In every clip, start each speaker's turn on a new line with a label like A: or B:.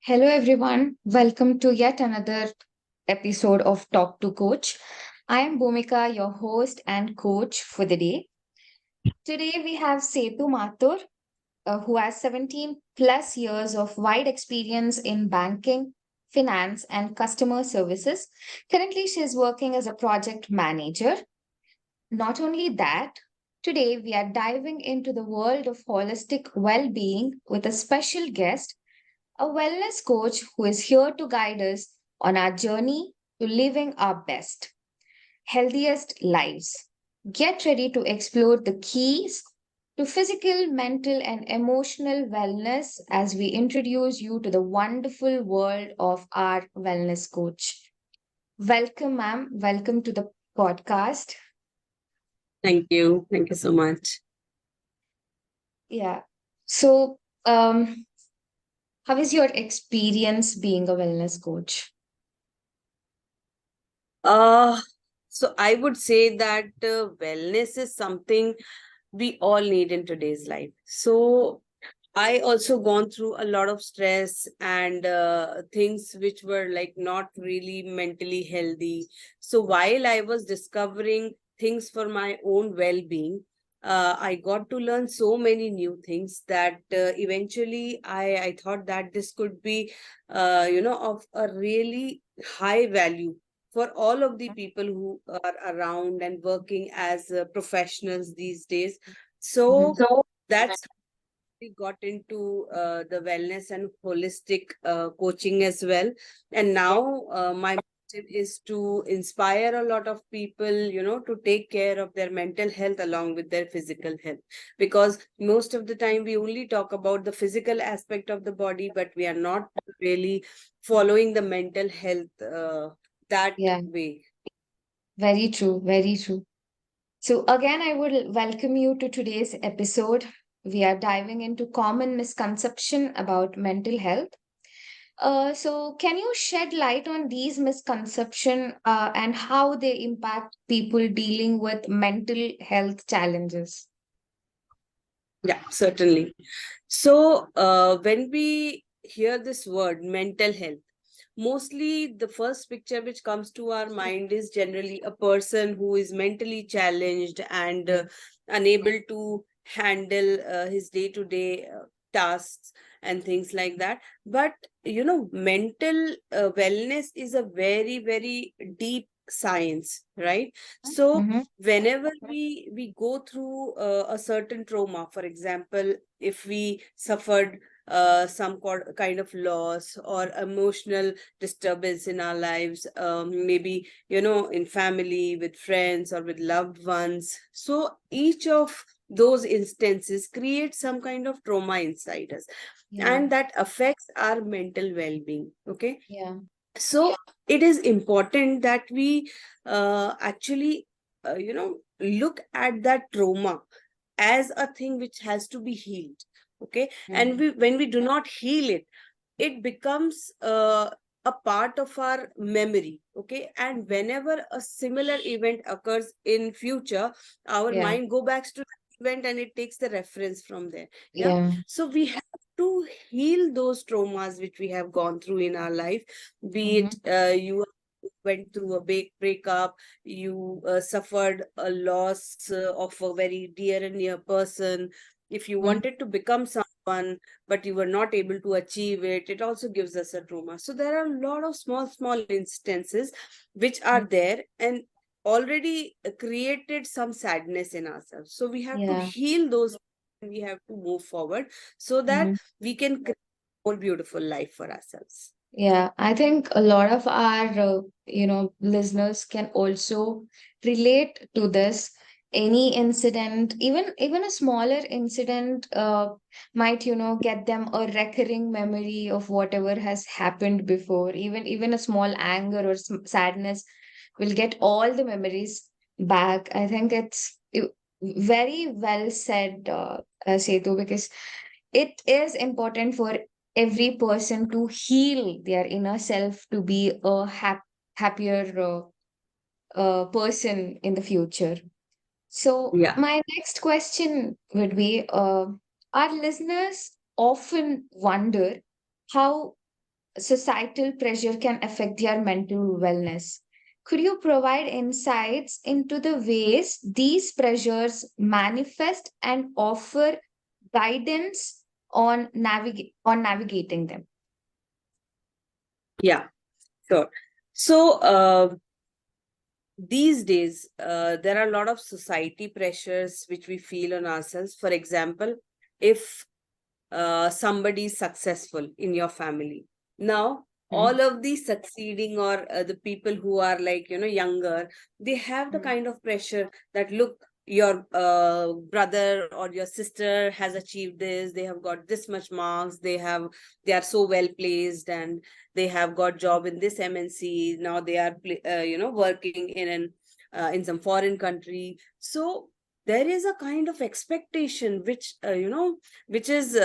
A: Hello, everyone. Welcome to yet another episode of Talk to Coach. I am Bhumika, your host and coach for the day. Today, we have Setu Mathur, who has 17 plus years of wide experience in banking, finance, and customer services. Currently, she is working as a project manager. Not only that, today we are diving into the world of holistic well being with a special guest, a wellness coach who is here to guide us on our journey to living our best, healthiest lives. Get ready to explore the keys to physical, mental, and emotional wellness as we introduce you to the wonderful world of our wellness coach. Welcome, ma'am. Welcome to the podcast.
B: Thank you. Thank you so much.
A: Yeah. So, how is your experience being a wellness coach?
B: Uh, so I would say that wellness is something we all need in today's life. So I also gone through a lot of stress and things which were like not really mentally healthy. So while I was discovering things for my own well-being, I got to learn so many new things that eventually I thought that this could be of a really high value for all of the people who are around and working as professionals these days.
A: Mhm.
B: So that's we got into the wellness and holistic coaching as well. And now my mission is to inspire a lot of people, to take care of their mental health along with their physical health. Because most of the time we only talk about the physical aspect of the body, but we are not really following the mental health that
A: Yeah,
B: way.
A: very true, very true. So, again, I would welcome you to today's episode. We are diving into common misconception about mental health. So, can you shed light on these misconception and how they impact people dealing with mental health challenges?
B: Yeah, certainly. So, when we hear this word mental health, mostly the first picture which comes to our mind is generally a person who is mentally challenged and unable to handle his day to day tasks and things like that. But, mental wellness is a very, very deep science, right? So,
A: Mm-hmm.
B: whenever we go through a certain trauma, for example, if we suffered some kind of loss or emotional disturbance in our lives, maybe in family, with friends, or with loved ones. So each of those instances create some kind of trauma inside us,
A: Yeah,
B: and that affects our mental well-being. Okay,
A: yeah,
B: so it is important that we actually look at that trauma as a thing which has to be healed. Okay,
A: yeah,
B: and when we do not heal it, it becomes a part of our memory. Okay, and whenever a similar event occurs in future, our
A: yeah,
B: mind go back to the event and it takes the reference from there. Yeah,
A: yeah.
B: so we have to heal those traumas which we have gone through in our life, be
A: Mm-hmm.
B: it you went through a big breakup, you suffered a loss of a very dear and near person, if you wanted to become someone but you were not able to achieve it, it also gives us a trauma. So there are a lot of small instances which are there and already created some sadness in ourselves. So we have to
A: Yeah.
B: heal those, and we have to move forward so that
A: Mm-hmm.
B: we can create a more beautiful life for ourselves.
A: Yeah, I think a lot of our, listeners can also relate to this. Any incident, even a smaller incident, might, get them a recurring memory of whatever has happened before. Even a small anger or sadness will get all the memories back. I think it's very well said, Setu, because it is important for every person to heal their inner self to be a happier person in the future. So,
B: Yeah.
A: my next question would be, our listeners often wonder how societal pressure can affect their mental wellness. Could you provide insights into the ways these pressures manifest and offer guidance on navigating them?
B: Yeah, sure. So, these days, there are a lot of society pressures which we feel on ourselves. For example, if somebody is successful in your family, now
A: Mm,
B: all of the succeeding, or the people who are like, younger, they have the
A: mm,
B: kind of pressure that, look, your brother or your sister has achieved this, they have got this much marks, they are so well placed, and they have got job in this MNC. Now they are working in some foreign country. So there is a kind of expectation which, which is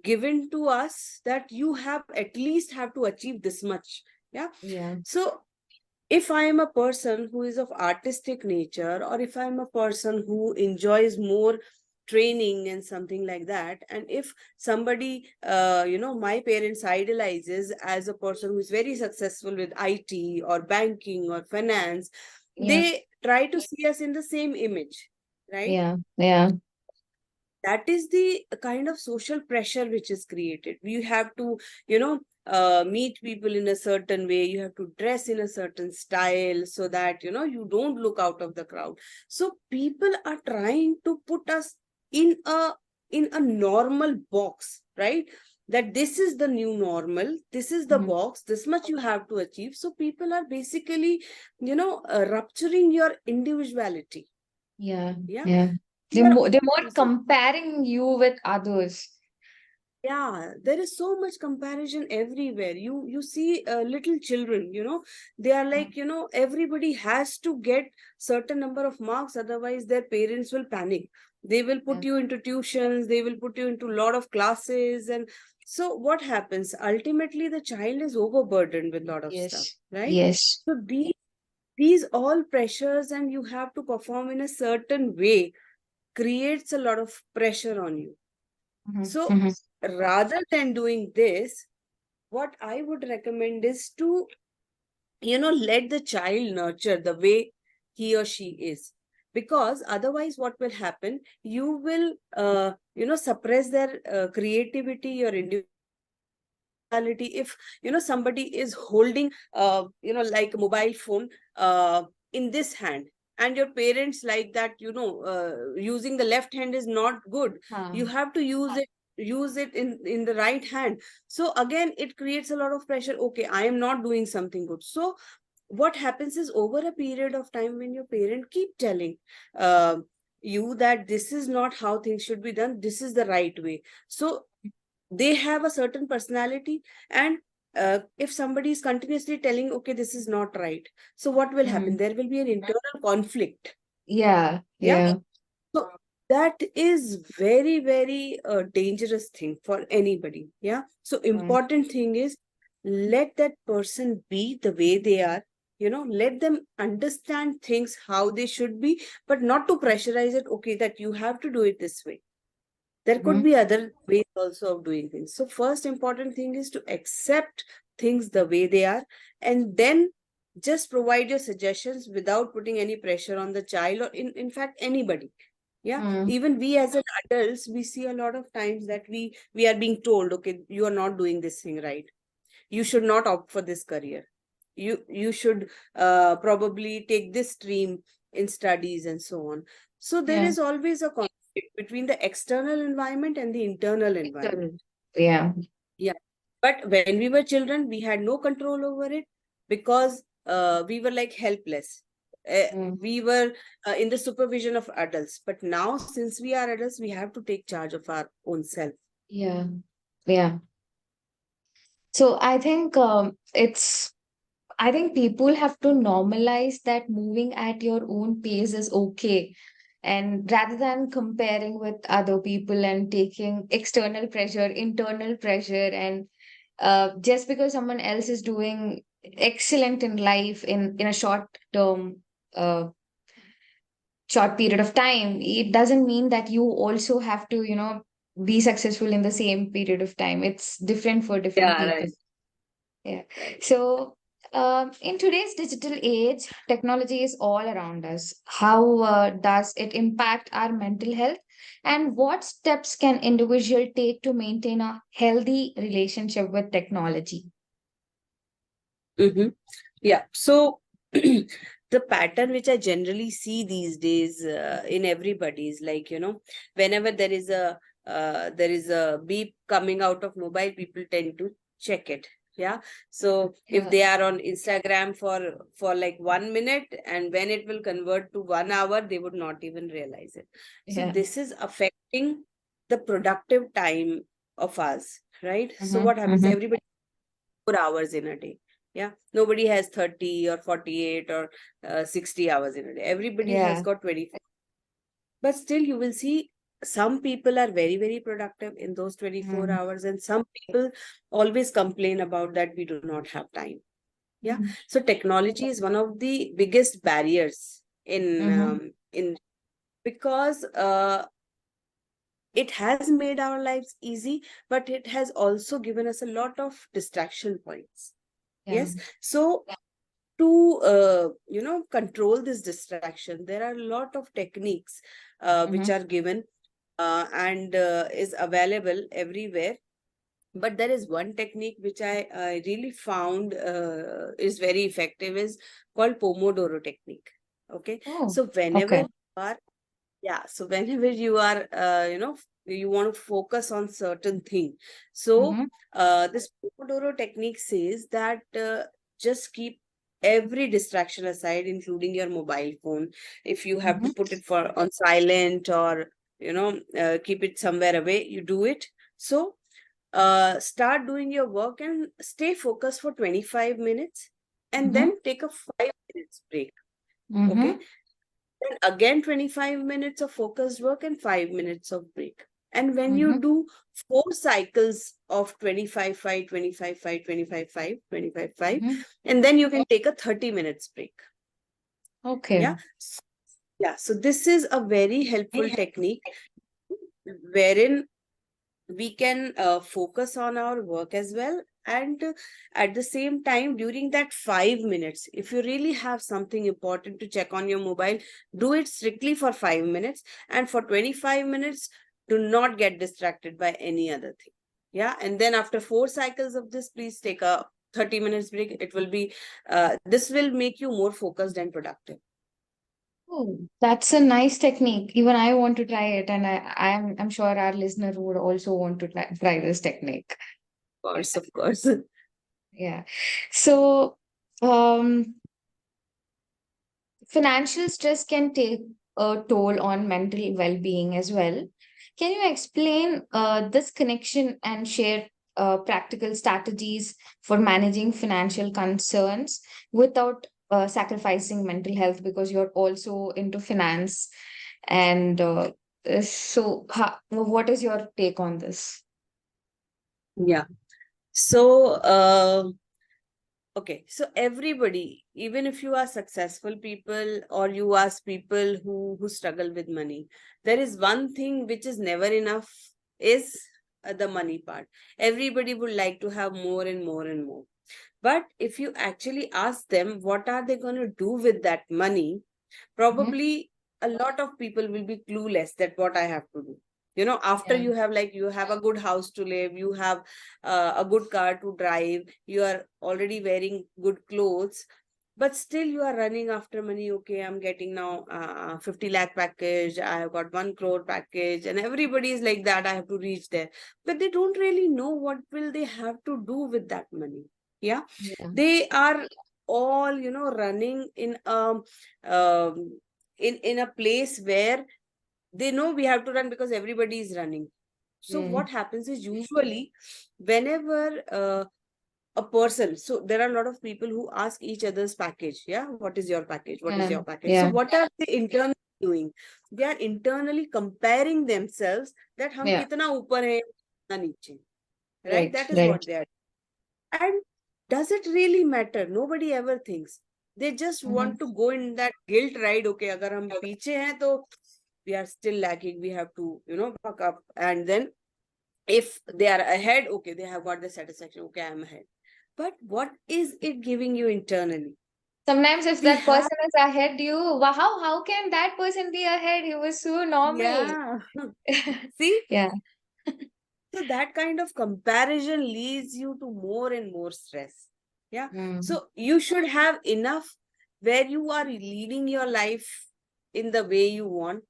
B: given to us, that you have at least have to achieve this much. Yeah.
A: yeah.
B: So if I am a person who is of artistic nature, or if I'm a person who enjoys more training and something like that, and if somebody, my parents idolizes as a person who is very successful with IT or banking or finance,
A: Yeah.
B: they try to see us in the same image, right?
A: Yeah. Yeah.
B: That is the kind of social pressure which is created. You have to, meet people in a certain way, you have to dress in a certain style, so that you don't look out of the crowd. So people are trying to put us in a normal box, right? That this is the new normal, this is the
A: Mhm.
B: box, this much you have to achieve. So people are basically, rupturing your individuality.
A: Yeah.
B: Yeah.
A: Yeah.
B: We are
A: They're more
B: so,
A: comparing you with others.
B: yeah, there is so much comparison everywhere. You see little children, they are
A: Mm,
B: like, everybody has to get certain number of marks, otherwise their parents will panic. They will
A: yeah.
B: put you into tuitions, they will put you into a lot of classes. And so what happens? Ultimately, the child is overburdened with a lot of stuff,
A: Yes.
B: right?
A: Yes.
B: So these all pressures, and you have to perform in a certain way, creates a lot of pressure on you.
A: Mhm.
B: So
A: Mhm.
B: rather than doing this, what I would recommend is to, let the child nurture the way he or she is. Because otherwise, what will happen? You will, suppress their creativity, your individuality. If, somebody is holding, like a mobile phone in this hand, and your parents like that, using the left hand is not good.
A: Huh.
B: You have to use it in the right hand. So again, it creates a lot of pressure. Okay, I am not doing something good. So what happens is, over a period of time, when your parent keep telling uh, you that this is not how things should be done, this is the right way. So they have a certain personality. And if somebody is continuously telling, okay, this is not right, so what will happen?
A: Mm.
B: There will be an internal conflict.
A: Yeah.
B: Yeah.
A: Yeah.
B: So that is very, very dangerous thing for anybody. Yeah. So
A: Mm.
B: important thing is, let that person be the way they are. Let them understand things how they should be, but not to pressurize it. Okay, that you have to do it this way. There could
A: Mhm.
B: be other ways also of doing things. So first important thing is to accept things the way they are, and then just provide your suggestions without putting any pressure on the child, or in fact anybody. Yeah.
A: Mm.
B: Even we as an adults, we see a lot of times that we are being told, okay, you are not doing this thing right, you should not opt for this career, you should probably take this stream in studies, and so on. So there
A: Yeah.
B: is always a conflict between the external environment and the internal environment.
A: Correct. Yeah.
B: Yeah. But when we were children, we had no control over it, because we were like helpless.
A: Mm.
B: We were in the supervision of adults. But now, since we are adults, we have to take charge of our own self.
A: Yeah. Yeah. So I think people have to normalize that moving at your own pace is okay. And rather than comparing with other people and taking external pressure, internal pressure, and just because someone else is doing excellent in life in a uh, short period of time, it doesn't mean that you also have to be successful in the same period of time. It's different for different
B: Yeah,
A: people.
B: right.
A: Yeah. So, in today's digital age, technology is all around us. How does it impact our mental health? And what steps can individual take to maintain a healthy relationship with technology?
B: Mm-hmm. Yeah. So the pattern which I generally see these days in everybody is like, whenever there is a beep coming out of mobile, people tend to check it. Yeah. So if
A: Yeah.
B: they are on Instagram for like 1 minute, and when it will convert to 1 hour, they would not even realize it. So
A: Yeah.
B: this is affecting the productive time of us, right? So
A: Mm-hmm.
B: what happens?
A: Mm-hmm.
B: Everybody 4 hours in a day. Yeah, nobody has 30 or 48 or 60 hours in a day. Everybody has
A: Yeah.
B: got 24. But still, you will see some people are very, very productive in those 24
A: Mm-hmm.
B: hours, and some people always complain about that we do not have time. Yeah, so technology is one of the biggest barriers
A: Mm-hmm.
B: in because it has made our lives easy, but it has also given us a lot of distraction points.
A: Yeah.
B: Yes, so to control this distraction, there are a lot of techniques which
A: Mm-hmm.
B: are given and is available everywhere. But there is one technique which I really found is very effective, is called Pomodoro technique. Okay,
A: Oh,
B: so whenever
A: okay.
B: you are yeah, so whenever you are, you want to focus on certain thing. So
A: Mm-hmm.
B: this Pomodoro technique says that just keep every distraction aside, including your mobile phone. If you have
A: Mm-hmm.
B: to put it for on silent, or keep it somewhere away, you do it. So start doing your work and stay focused for 25 minutes, and
A: Mm-hmm.
B: then take a 5 minutes break. Okay,
A: Mm-hmm.
B: then again 25 minutes of focused work and 5 minutes of break. And when
A: Mm-hmm.
B: you do 4 cycles of 25 5 25 5 25 5 25 5,
A: Mm-hmm.
B: and then you can take a 30 minutes break.
A: Okay.
B: Yeah. Yeah, so this is a very helpful technique wherein we can focus on our work as well. And at the same time, during that 5 minutes, if you really have something important to check on your mobile, do it strictly for 5 minutes. And for 25 minutes, do not get distracted by any other thing. Yeah. And then after 4 cycles of this, please take a 30 minutes break. It will be, this will make you more focused and productive.
A: Oh, that's a nice technique. Even I want to try it, and I'm sure our listener would also want to try this technique.
B: Of course, of course.
A: Yeah. So, um, financial stress can take a toll on mental well-being as well. Can you explain this connection and share practical strategies for managing financial concerns without sacrificing mental health? Because you're also into finance, and what is your take on this?
B: Yeah. So, okay, so everybody, even if you are successful people or you ask people who struggle with money, there is one thing which is never enough, is the money part. Everybody would like to have more and more and more. But if you actually ask them what are they going to do with that money,
A: Mhm.
B: probably a lot of people will be clueless that what I have to do. After
A: Yeah.
B: you have, like, you have a good house to live, you have a good car to drive, you are already wearing good clothes, but still you are running after money. Okay, I'm getting now 50 lakh package, I have got 1 crore package, and everybody is like that, I have to reach there. But they don't really know what will they have to do with that money. Yeah,
A: Yeah.
B: they are all running um in a place where they know we have to run because everybody is running. So
A: Mm.
B: what happens is, usually whenever a person, so there are a lot of people who ask each other's package. Yeah, what is your package, what is
A: Yeah.
B: your package? So
A: Yeah.
B: what are they internally doing? They are internally comparing themselves, that hum
A: Yeah.
B: kitna upar hai, kitna niche. Right,
A: Right.
B: that is
A: Right.
B: what they are. And does it really matter? Nobody ever thinks. They just
A: Mhm.
B: want to go in that guilt ride. Okay, agar hum piche hain, to we are still lagging. We have to, buck up. And then if they are ahead, okay, they have got the satisfaction. Okay, I'm ahead. but what is it giving you internally?
A: Sometimes if
B: We
A: that
B: have,
A: person is ahead, how can that person be ahead? He was so normal.
B: yeah. See,
A: Yeah.
B: so that kind of comparison leads you to more and more stress. Yeah.
A: Mm.
B: So you should have enough where you are leading your life in the way you want.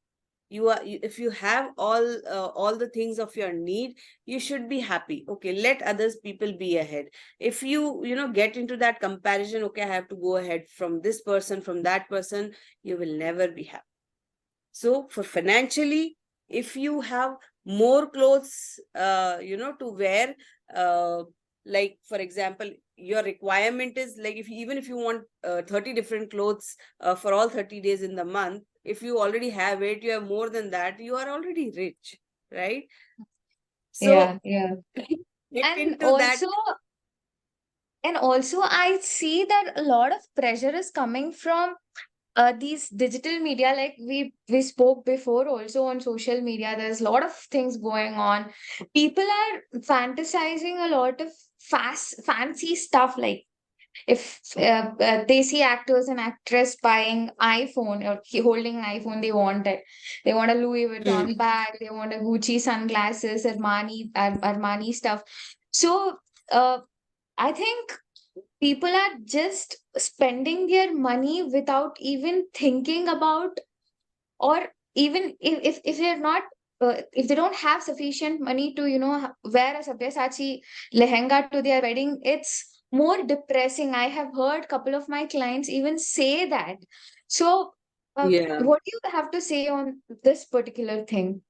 B: If you have all the things of your need, you should be happy. Okay, let others people be ahead. If you get into that comparison, okay, I have to go ahead from this person, from that person, you will never be happy. So for financially, if you have more clothes to wear, uh, like for example, your requirement is like, if even if you want 30 different clothes for all 30 days in the month, if you already have it, you have more than that, you are already rich, right?
A: Yeah,
B: So
A: yeah.
B: get
A: And
B: into that.
A: also, I see that a lot of pressure is coming from these digital media. Like we spoke before, also on social media, there's a lot of things going on. People are fantasizing a lot of fast fancy stuff. Like if they see actors and actress buying iPhone or holding an iPhone, they want it. They want a Louis
B: Hmm.
A: Vuitton bag, they want a Gucci sunglasses, Armani stuff. So I think people are just spending their money without even thinking about, or even if they're not if they don't have sufficient money to wear a sabyasachi lehenga to their wedding, it's more depressing. I have heard couple of my clients even say that. So
B: Yeah.
A: what do you have to say on this particular thing?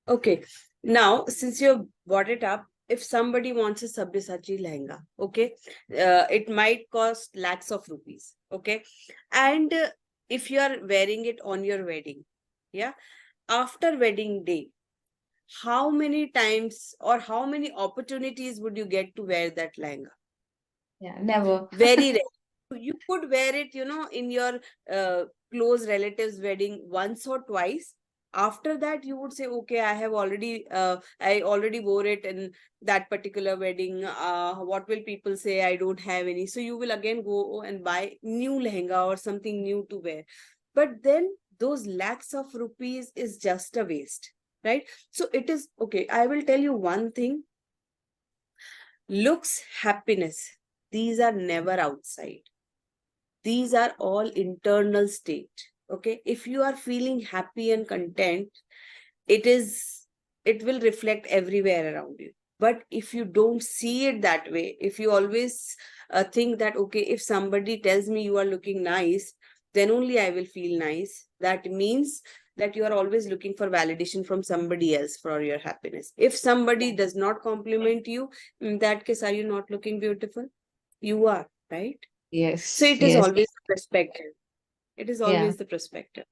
B: Okay. Now, since you brought it up, if somebody wants a Sabyasachi lehenga, okay, it might cost lakhs of rupees, okay, and if you are wearing it on your wedding, yeah, after wedding day, how many times or how many opportunities would you get to wear that lehenga?
A: Yeah, never.
B: Very rare. You could wear it, in your uh, close relatives' wedding once or twice. After that, you would say, okay, I already wore it in that particular wedding. What will people say? I don't have any. So you will again go and buy new lehenga or something new to wear. But then those lakhs of rupees is just a waste, right? So it is okay. I will tell you one thing: looks, happiness, these are never outside. These are all internal state. Okay, if you are feeling happy and content, it is it will reflect everywhere around you. But if you don't see it that way, if you always think that, okay, if somebody tells me you are looking nice, then only I will feel nice, that means that you are always looking for validation from somebody else for your happiness. If somebody
A: Yeah.
B: does not compliment you, in that case, are you not looking beautiful? You are, right? So
A: Yes,
B: it is
A: yes.
B: always the perspective. It is
A: Yeah,
B: always the perspective.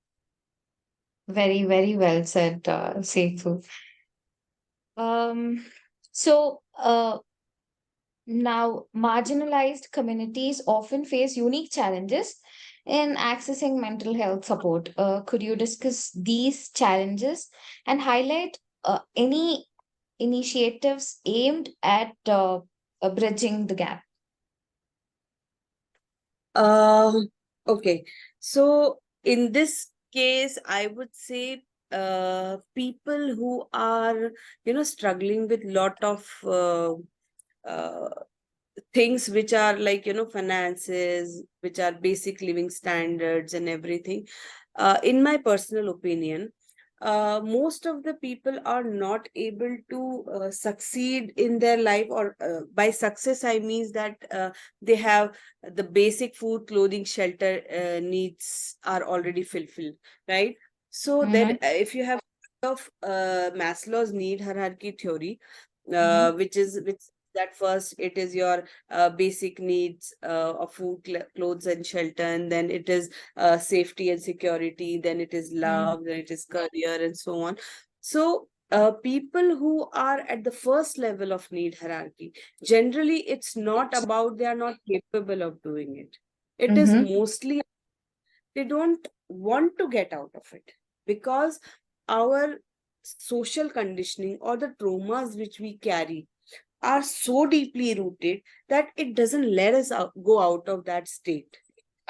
A: very, very well said, Setu. So now, marginalized communities often face unique challenges in accessing mental health support. Could you discuss these challenges and highlight any initiatives aimed at bridging the gap?
B: Um, okay. So in this case, I would say people who are, struggling with lot of uh, things which are like, finances, which are basic living standards and everything. In my personal opinion, most of the people are not able to succeed in their life, or by success I means that they have the basic food, clothing, shelter needs are already fulfilled, right? So there,
A: Mm-hmm,
B: if you have of Maslow's need hierarchy theory,
A: mm-hmm,
B: which that first it is your basic needs of food, clothes and shelter, and then it is safety and security, then it is
A: mm-hmm.
B: love, then it is career, and so on. So people who are at the first level of need hierarchy, generally it's not about they are not capable of doing it. It is
A: Mm-hmm.
B: mostly they don't want to get out of it, because our social conditioning or the traumas which we carry are so deeply rooted that it doesn't let us go out of that state.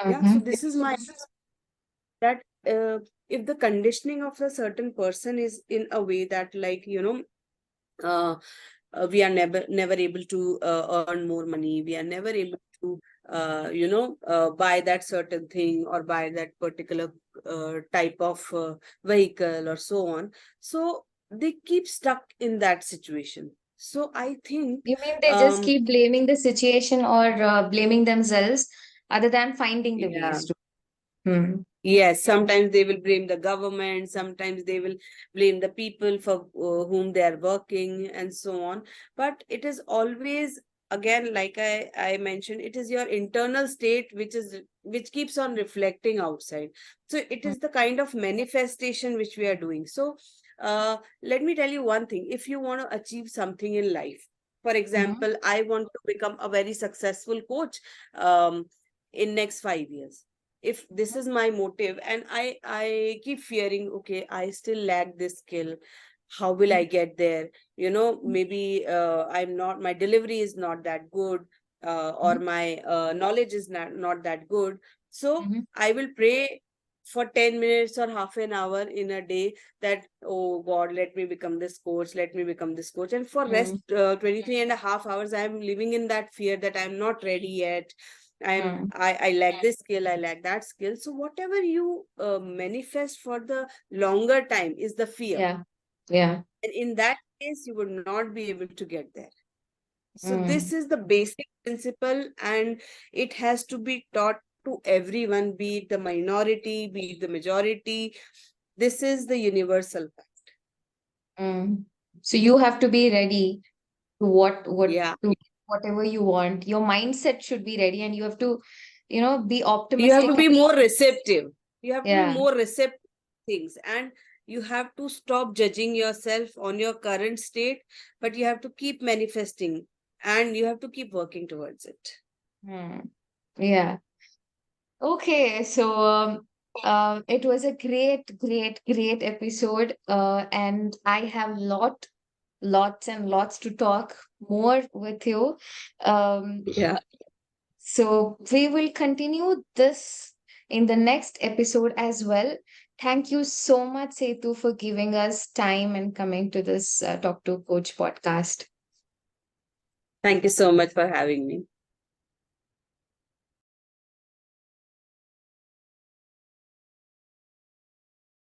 B: Yeah, so
A: Mm-hmm.
B: this is my that if the conditioning of a certain person is in a way that, like, uh, we are never able to earn more money, we are never able to buy that certain thing or buy that particular type of vehicle or so on, so they keep stuck in that situation. So I think
A: You mean they just
B: um
A: keep blaming the situation or blaming themselves other than finding the
B: yeah.
A: ways to? Hmm.
B: Yes, sometimes they will blame the government, sometimes they will blame the people for whom they are working, and so on. But it is always, again, like I mentioned, it is your internal state which keeps on reflecting outside. So it is the kind of manifestation which we are doing. So let me tell you one thing. If you want to achieve something in life, for
A: Mm-hmm.
B: example, I want to become a very successful coach um, in next 5 years. If this is my motive and I keep fearing, okay, I still lack this skill, how will I get there? Maybe I'm not, my delivery is not that good, or my knowledge is not that good. So
A: Mm-hmm.
B: I will pray for 10 minutes or half an hour in a day that, oh God, let me become this coach, let me become this coach. And for rest 23 and a half hours, I'm living in that fear that I'm not ready yet.
A: Mm-hmm.
B: I lack this skill, I lack that skill. So whatever you manifest for the longer time is the fear.
A: Yeah. Yeah.
B: And in that case, you would not be able to get there. So
A: Mm.
B: this is the basic principle, and it has to be taught to everyone, be it the minority, be it the majority. This is the universal fact.
A: Mm. So you have to be ready to
B: Yeah.
A: to whatever you want. Your mindset should be ready, and you have to, be
B: You have to
A: optimistic.
B: be more receptive. You have to be
A: Yeah.
B: more receptive to things, and you have to stop judging yourself on your current state, but you have to keep manifesting, and you have to keep working towards it.
A: Mm. Yeah. Okay, so it was a great, great, great episode, and I have lots and lots to talk more with you. Um,
B: Yeah.
A: so we will continue this in the next episode as well. Thank you so much, Setu, for giving us time and coming to this Talk to Coach podcast.
B: Thank you so much for having me.